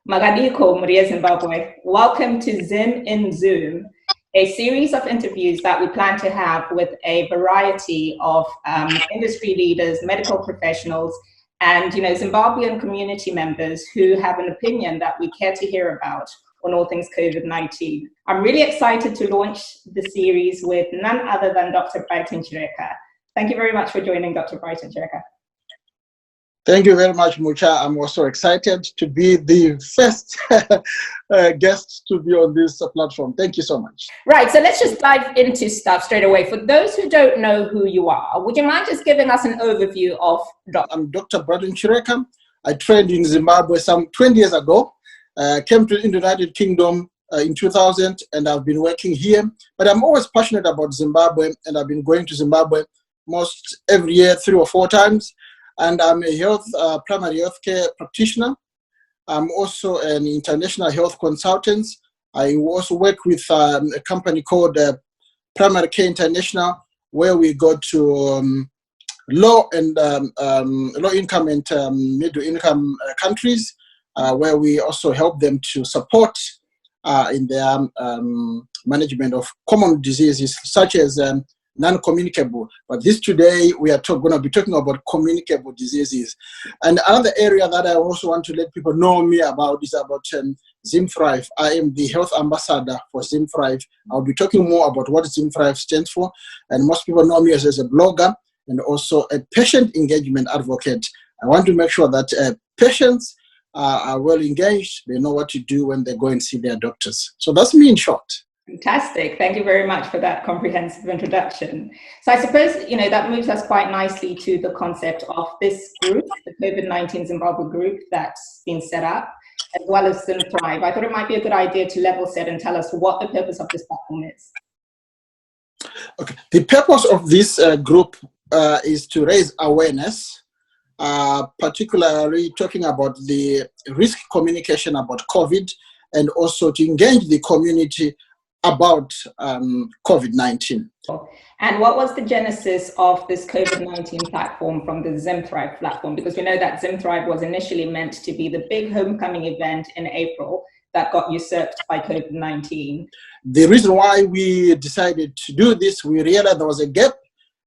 Magadiko Maria Zimbabwe. Welcome to Zim in Zoom, a series of interviews that we plan to have with a variety of industry leaders, medical professionals, and Zimbabwean community members who have an opinion that we care to hear about on all things COVID-19. I'm really excited to launch the series with none other than Dr. Brighton Chireka. Thank you very much for joining, Dr. Brighton Chireka. Thank you very much, Mucha. I'm also excited to be the first guest to be on this platform. Thank you so much. Right, so let's just dive into stuff straight away. For those who don't know who you are, would you mind just giving us an overview of Dr. I'm Dr. Brighton Chireka. I trained in Zimbabwe some 20 years ago. Came to the United Kingdom in 2000, and I've been working here. But I'm always passionate about Zimbabwe, and I've been going to Zimbabwe most every year, 3 or 4 times. And I'm a primary health care practitioner. I'm also an international health consultant. I also work with a company called Primary Care International, where we go to low income and middle income countries, where we also help them to support in their management of common diseases such as non-communicable. But today we are going to be talking about communicable diseases. And another area that I also want to let people know me about is about ZimThrive. I am the health ambassador for ZimThrive. I'll be talking more about what ZimThrive stands for. And most people know me as a blogger and also a patient engagement advocate. I want to make sure that patients are well engaged. They know what to do when they go and see their doctors. So that's me in short. Fantastic. Thank you very much for that comprehensive introduction. So I suppose, that moves us quite nicely to the concept of this group, the COVID-19 Zimbabwe group that's been set up, as well as ZimThrive. I thought it might be a good idea to level set and tell us what the purpose of this platform is. Okay. The purpose of this group is to raise awareness, particularly talking about the risk communication about COVID, and also to engage the community about COVID-19. And what was the genesis of this COVID-19 platform from the ZimThrive platform? Because we know that ZimThrive was initially meant to be the big homecoming event in April that got usurped by COVID-19. The reason why we decided to do this, we realized there was a gap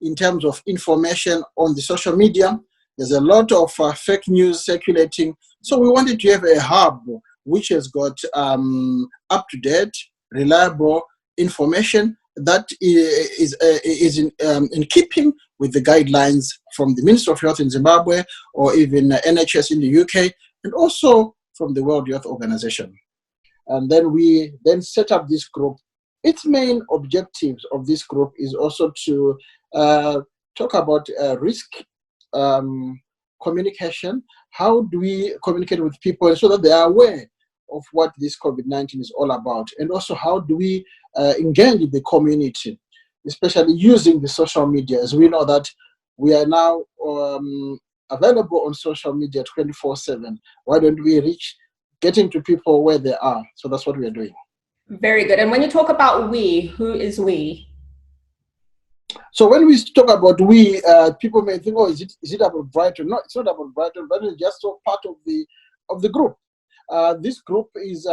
in terms of information on the social media. There's a lot of fake news circulating. So we wanted to have a hub which has got up-to-date, reliable information that is in keeping with the guidelines from the Ministry of Health in Zimbabwe or even NHS in the UK, and also from the World Health Organization. And then we set up this group. Its main objectives of this group is also to talk about risk communication. How do we communicate with people so that they are aware of what this COVID-19 is all about, and also how do we engage the community, especially using the social media, as we know that we are now available on social media 24/7. Why don't we getting to people where they are? So that's what we are doing. Very good. And when you talk about we, who is we? So when we talk about we, people may think, oh, is it about Brighton? No, it's not about Brighton. Brighton is just part of the group. This group is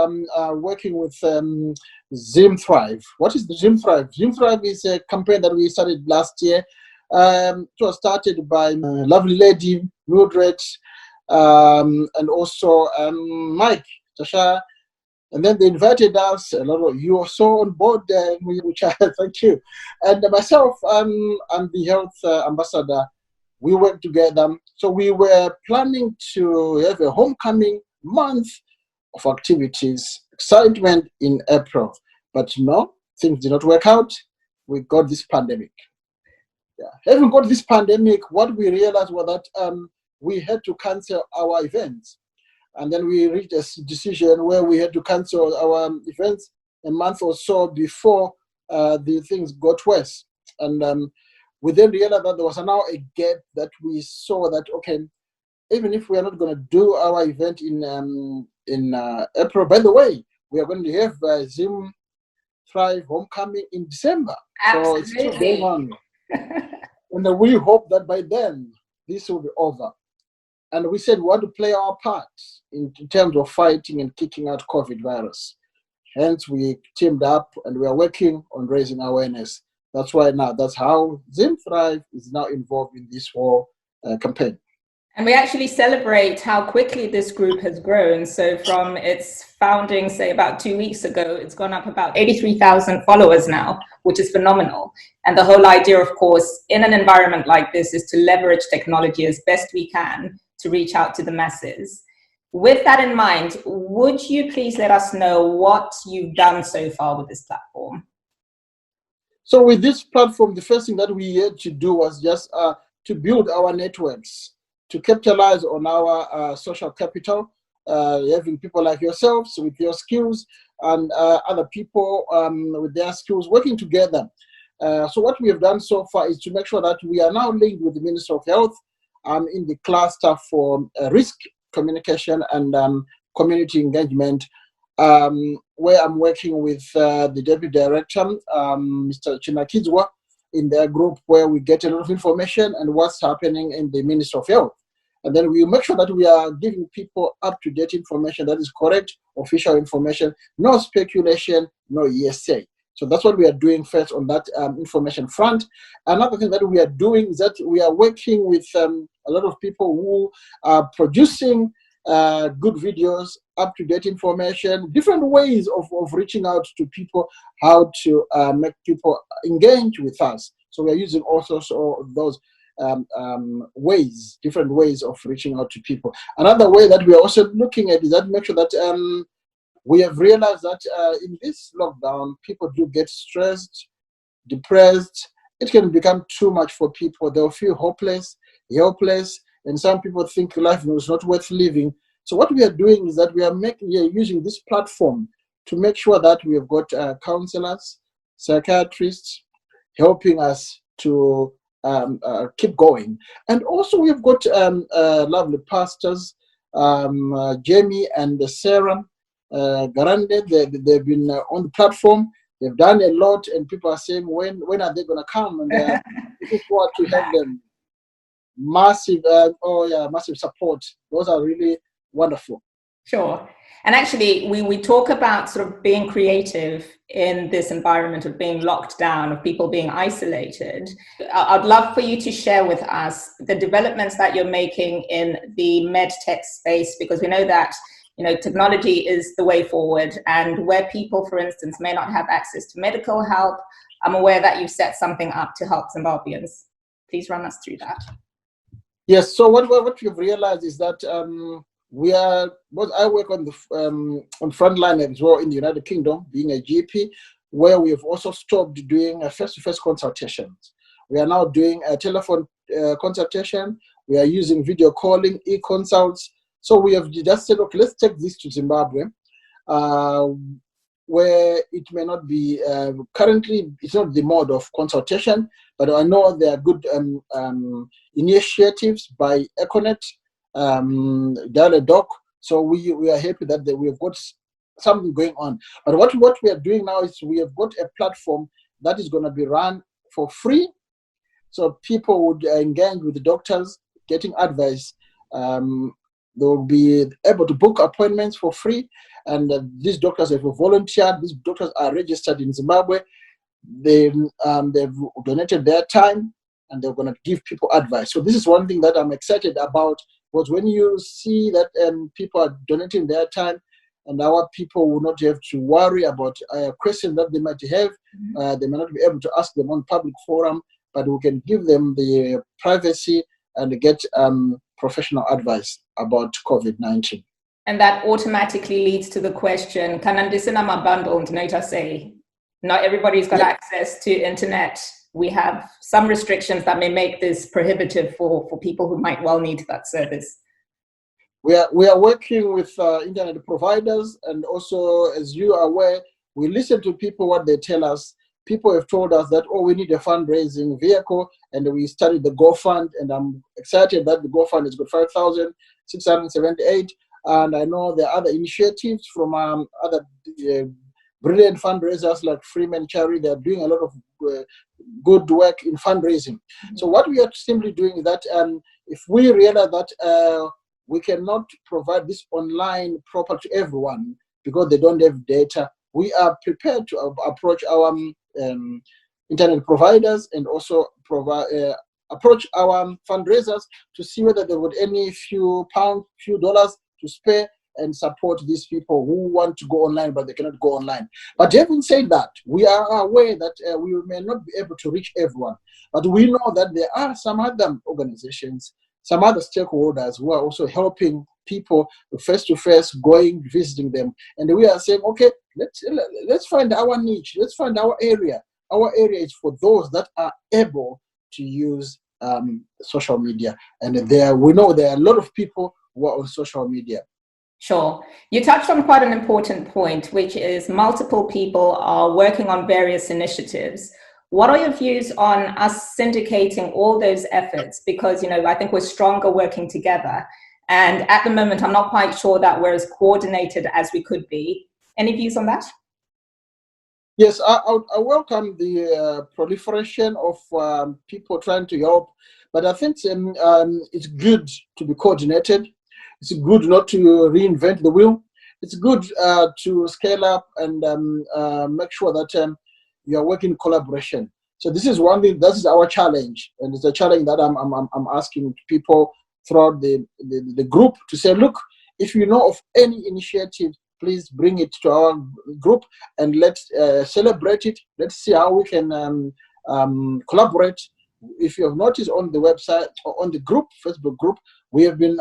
working with ZimThrive. What is the ZimThrive? ZimThrive is a campaign that we started last year. It was started by a lovely lady, Mildred, and also Mike, Tasha. And then they invited us. A lot of you are so on board, which I thank you. And myself, I'm the health ambassador. We work together. So we were planning to have a homecoming month of activities, excitement in April. But no, things did not work out. We got this pandemic. Yeah. Having got this pandemic, what we realized was that we had to cancel our events. And then we reached a decision where we had to cancel our events a month or so before the things got worse. And we then realized that there was now a gap that we saw that, okay, even if we are not going to do our event in April, by the way, we are going to have ZimThrive homecoming in December. Absolutely. So it's still going on. And we hope that by then, this will be over. and we said we want to play our part in terms of fighting and kicking out COVID virus. Hence, we teamed up and we are working on raising awareness. That's why now, that's how Zim Thrive is now involved in this whole campaign. And we actually celebrate how quickly this group has grown. So from its founding, say about 2 weeks ago, it's gone up about 83,000 followers now, which is phenomenal. And the whole idea, of course, in an environment like this is to leverage technology as best we can to reach out to the masses. With that in mind, would you please let us know what you've done so far with this platform? So with this platform, the first thing that we had to do was just to build our networks, to capitalize on our social capital, having people like yourselves with your skills and other people with their skills working together. So what we have done so far is to make sure that we are now linked with the Ministry of Health in the cluster for risk communication and community engagement, where I'm working with the Deputy Director, Mr. Chinakizwa, in their group, where we get a lot of information and what's happening in the Ministry of Health. And then we make sure that we are giving people up-to-date information that is correct, official information, no speculation, no hearsay. So that's what we are doing first on that information front. Another thing that we are doing is that we are working with a lot of people who are producing good videos, up-to-date information, different ways of reaching out to people, how to make people engage with us. So we are using all sorts of those ways, different ways of reaching out to people. Another way that we are also looking at is that make sure that we have realized that in this lockdown, people do get stressed, depressed. It can become too much for people. They'll feel hopeless, helpless, and some people think life is not worth living. So what we are doing is that we are using this platform to make sure that we have got counselors, psychiatrists helping us to keep going. And also we've got lovely pastors, Jamie and Sarah Garande. They've been on the platform. They've done a lot, and people are saying, when are they going to come? And looking forward to have them. Massive, massive support. Those are really wonderful. Sure. And actually, we talk about sort of being creative in this environment of being locked down, of people being isolated. I'd love for you to share with us the developments that you're making in the med tech space, because we know that technology is the way forward, and where people, for instance, may not have access to medical help, I'm aware that you've set something up to help Zimbabweans. Please run us through that. Yes. So what we've realized is that I work on the on frontline as well in the United Kingdom, being a GP, where we have also stopped doing face-to-face consultations. We are now doing a telephone consultation. We are using video calling, e-consults. So we have just said, okay, let's take this to Zimbabwe, where it may not be, currently it's not the mode of consultation, but I know there are good initiatives by Econet, Dial-a-Doc. So we are happy that we have got something going on. But what we are doing now is we have got a platform that is going to be run for free. So people would engage with the doctors, getting advice. They will be able to book appointments for free. And these doctors have volunteered. These doctors are registered in Zimbabwe. They've donated their time, and they're going to give people advice. So this is one thing that I'm excited about, because when you see that people are donating their time, and our people will not have to worry about questions that they might have. They may not be able to ask them on public forum, but we can give them the privacy and get professional advice about COVID-19. And that automatically leads to the question, Kanandisina mabundle Noita say, not everybody's got access to internet. We have some restrictions that may make this prohibitive for people who might well need that service. We are working with internet providers, and also, as you are aware, we listen to people, what they tell us. People have told us that, we need a fundraising vehicle, and we started the GoFund, and I'm excited that the GoFund has got 5,678, and I know there are other initiatives from other brilliant fundraisers like Freeman Cherry. They're doing a lot of good work in fundraising. So what we are simply doing is that if we realize that we cannot provide this online proper to everyone because they don't have data. We are prepared to approach our internet providers and also approach our fundraisers to see whether they would any few pounds, few dollars to spare and support these people who want to go online but they cannot go online. But having said that, we are aware that we may not be able to reach everyone, but we know that there are some other organizations, some other stakeholders who are also helping people face to face, going, visiting them. And we are saying, okay, let's find our niche, let's find our area. Our area is for those that are able to use social media. And we know there are a lot of people who are on social media. Sure. You touched on quite an important point, which is multiple people are working on various initiatives. What are your views on us syndicating all those efforts? Because, I think we're stronger working together. And at the moment, I'm not quite sure that we're as coordinated as we could be. Any views on that? Yes, I welcome the proliferation of people trying to help. But I think it's good to be coordinated. It's good not to reinvent the wheel. It's good to scale up and make sure that you are working in collaboration. So this is one thing. That is our challenge, and it's a challenge that I'm asking people throughout the group to say, look, if you know of any initiative, please bring it to our group and let's celebrate it. Let's see how we can collaborate. If you have noticed on the website or on the group, Facebook group, we have been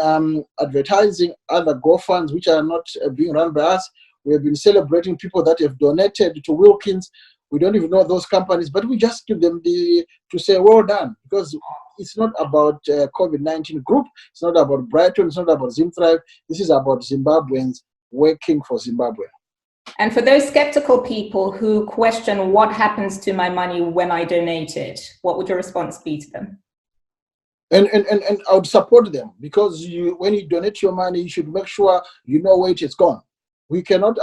advertising other GoFunds which are not being run by us. We have been celebrating people that have donated to Wilkins. We don't even know those companies, but we just give them to say well done, because it's not about COVID-19 group. It's not about Brighton. It's not about ZimThrive. This is about Zimbabweans working for Zimbabwe. And for those skeptical people who question what happens to my money when I donate it, what would your response be to them? And I would support them, because when you donate your money, you should make sure you know where it is gone. We cannot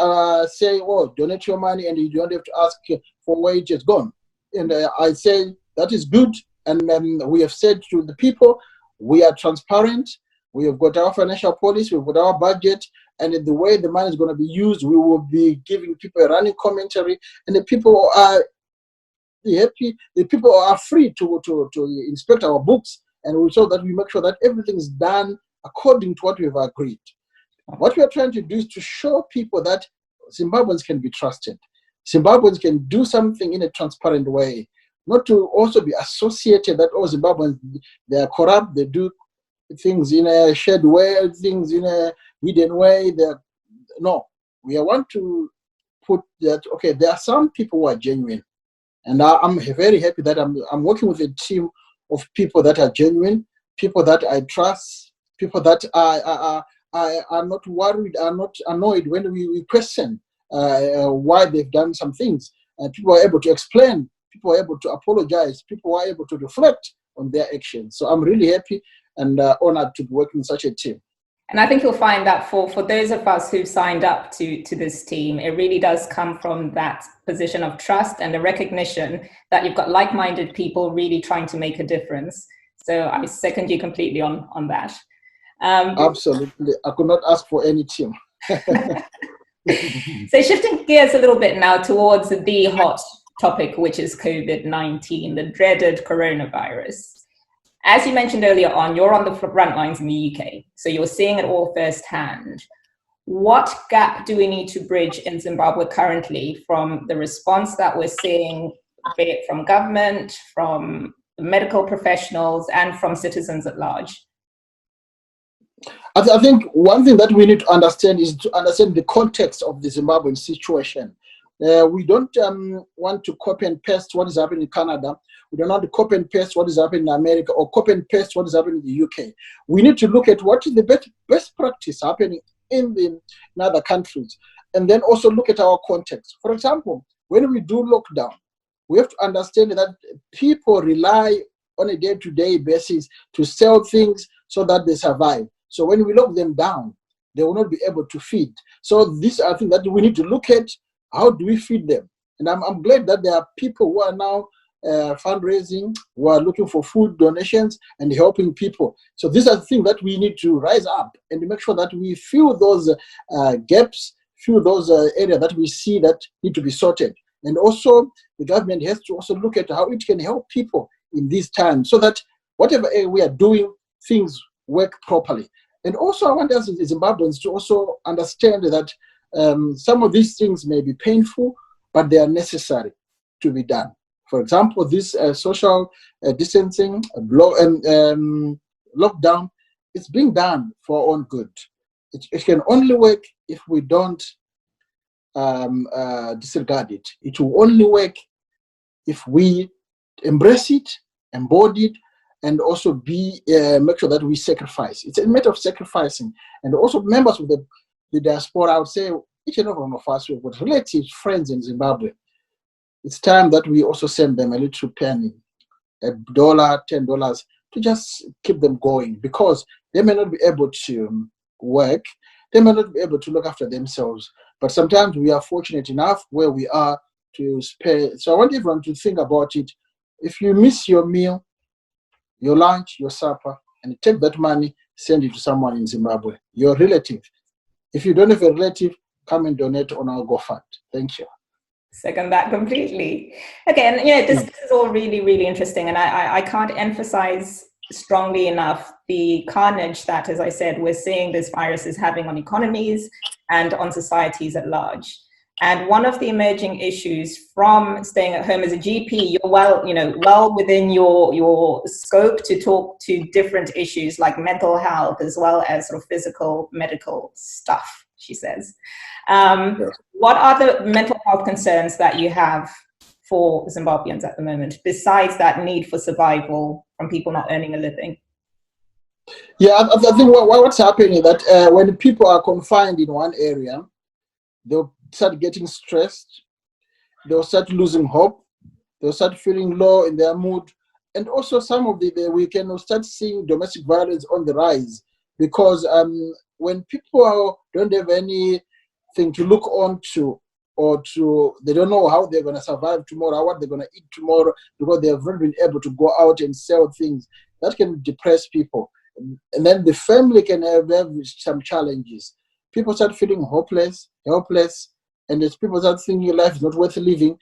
say, oh, donate your money and you don't have to ask for where it is gone. And I say that is good. And we have said to the people, we are transparent. We have got our financial policy, we've got our budget, and the way the money is going to be used, we will be giving people a running commentary, and the people are happy. The people are free to inspect our books, and we so that we make sure that everything is done according to what we have agreed. What we are trying to do is to show people that Zimbabweans can be trusted. Zimbabweans can do something in a transparent way, not to also be associated that, oh, Zimbabweans, they are corrupt, they do things in a shared way, things in a hidden way. No, we want to put that, okay, there are some people who are genuine. And I'm very happy that I'm working with a team of people that are genuine, people that I trust, people that are not worried, are not annoyed when we question why they've done some things. And people are able to explain, people are able to apologize, people are able to reflect on their actions. So I'm really happy and honored to be working with such a team. And I think you'll find that for those of us who signed up to this team, it really does come from that position of trust and the recognition that you've got like-minded people really trying to make a difference. So I second you completely on that. Absolutely. I could not ask for any team. So shifting gears a little bit now towards the hot topic, which is COVID-19, the dreaded coronavirus. As you mentioned earlier on, you're on the front lines in the UK, so you're seeing it all firsthand. What gap do we need to bridge in Zimbabwe currently from the response that we're seeing, be it from government, from medical professionals, and from citizens at large? I think one thing that we need to understand is to understand the context of the Zimbabwean situation. We don't want to copy and paste what is happening in Canada. We don't want to copy and paste what is happening in America or copy and paste what is happening in the UK. We need to look at what is the best practice happening in other countries, and then also look at our context. For example, when we do lockdown, we have to understand that people rely on a day-to-day basis to sell things so that they survive. So when we lock them down, they will not be able to feed. So this, I think that we need to look at how do we feed them. And I'm glad that there are people who are now fundraising, who are looking for food donations and helping people. So these are the things that we need to rise up and make sure that we fill those gaps, fill those areas that we see that need to be sorted. And also, the government has to also look at how it can help people in these times so that whatever we are doing, things work properly. And also, I want us as Zimbabweans to also understand that some of these things may be painful, but they are necessary to be done. For example, this social distancing, lockdown, it's being done for our own good. It can only work if we don't disregard it. It will only work if we embrace it, embody it, and also make sure that we sacrifice. It's a matter of sacrificing. And also members of the diaspora, I would say, each and every one of us, we've got relatives, friends in Zimbabwe. It's time that we also send them a little penny, $1, $10, to just keep them going, because they may not be able to work, they may not be able to look after themselves, but sometimes we are fortunate enough where we are to spare. So I want everyone to think about it. If you miss your meal, your lunch, your supper, and take that money, send it to someone in Zimbabwe, your relative. If you don't have a relative, come and donate on our GoFund. Thank you. Second that completely. Okay, and this is all really, really interesting, and I can't emphasize strongly enough the carnage that, as I said, we're seeing this virus is having on economies and on societies at large. And one of the emerging issues from staying at home as a GP, you're well within your scope to talk to different issues like mental health as well as sort of physical medical stuff, she says. What are the mental health concerns that you have for Zimbabweans at the moment, besides that need for survival from people not earning a living? Yeah, I think what's happening is that when people are confined in one area, they'll start getting stressed, they'll start losing hope, they'll start feeling low in their mood, and also some of we can start seeing domestic violence on the rise, because when people don't have anything to look on to, or they don't know how they're going to survive tomorrow, what they're going to eat tomorrow, because they have not been able to go out and sell things, that can depress people. And then the family can have some challenges. People start feeling hopeless, helpless, and as people start thinking life is not worth living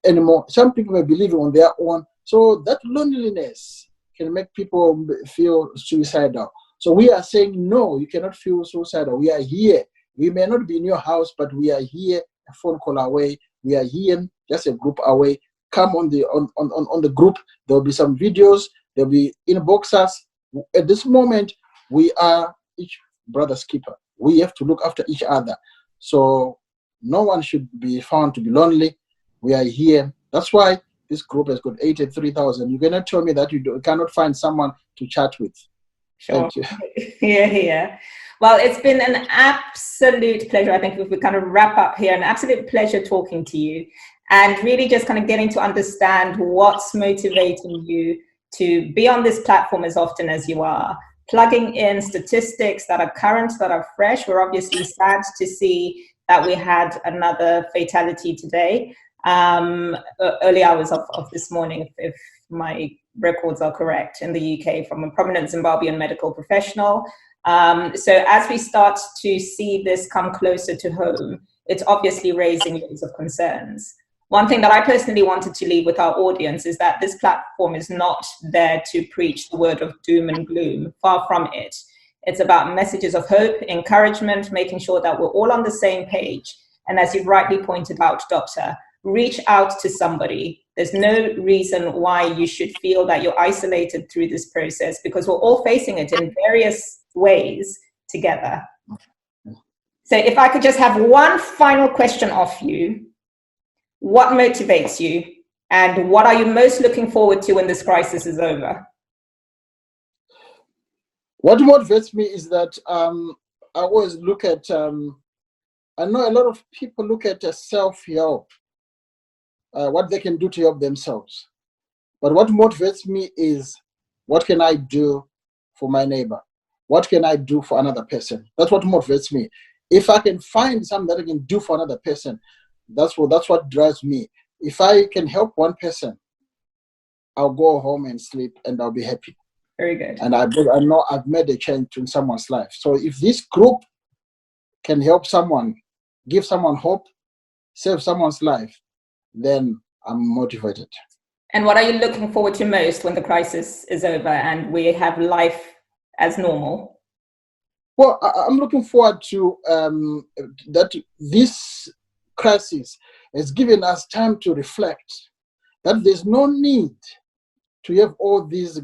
anymore, some people may be living on their own. So that loneliness can make people feel suicidal. So we are saying, no, you cannot feel suicidal. We are here. We may not be in your house, but we are here, a phone call away. We are here, just a group away. Come on the group. There will be some videos. There will be inbox us. At this moment, we are each brother's keeper. We have to look after each other. So no one should be found to be lonely. We are here. That's why this group has got 83,000. You cannot tell me that you cannot find someone to chat with. Sure. Thank you. Yeah. Well, it's been an absolute pleasure. I think if we kind of wrap up here, an absolute pleasure talking to you, and really just kind of getting to understand what's motivating you to be on this platform as often as you are, plugging in statistics that are current, that are fresh. We're obviously sad to see that we had another fatality today, early hours of this morning, if my records are correct, in the UK, from a prominent Zimbabwean medical professional. So as we start to see this come closer to home, it's obviously raising loads of concerns. One thing that I personally wanted to leave with our audience is that this platform is not there to preach the word of doom and gloom. Far from it. It's about messages of hope, encouragement, making sure that we're all on the same page. And as you've rightly pointed out, Doctor, reach out to somebody. There's no reason why you should feel that you're isolated through this process, because we're all facing it in various ways together. So if I could just have one final question off you, what motivates you, and what are you most looking forward to when this crisis is over? What motivates me is that I always look at, I know a lot of people look at self-help, what they can do to help themselves. But what motivates me is, what can I do for my neighbor? What can I do for another person? That's what motivates me. If I can find something that I can do for another person, that's what drives me. If I can help one person, I'll go home and sleep and I'll be happy. Very good. And I know I've made a change in someone's life. So if this group can help someone, give someone hope, save someone's life, then I'm motivated. And what are you looking forward to most when the crisis is over and we have life as normal? Well, I'm looking forward to that this crisis has given us time to reflect, that there's no need to have all these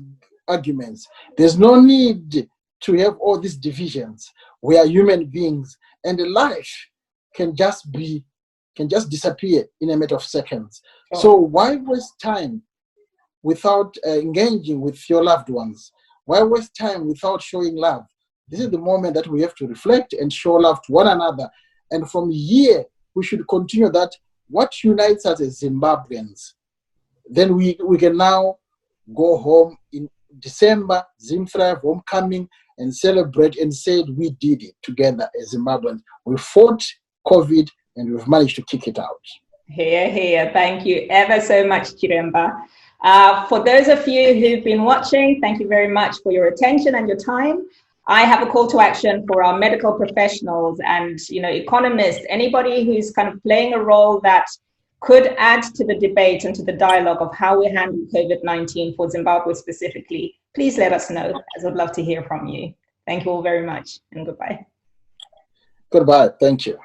arguments. There's no need to have all these divisions. We are human beings, and life can just disappear in a matter of seconds. Oh. So why waste time without engaging with your loved ones? Why waste time without showing love? This is the moment that we have to reflect and show love to one another. And from here, we should continue that. What unites us as Zimbabweans? Then we can now go home in December, Zimthrive homecoming, and celebrate and say we did it together as Zimbabweans. We fought COVID and we've managed to kick it out. Hear, hear. Thank you ever so much, Chiremba. For those of you who've been watching, thank you very much for your attention and your time. I have a call to action for our medical professionals and, economists, anybody who's kind of playing a role that could add to the debate and to the dialogue of how we handle COVID-19 for Zimbabwe specifically. Please let us know, as I'd love to hear from you. Thank you all very much, and goodbye. Goodbye. Thank you.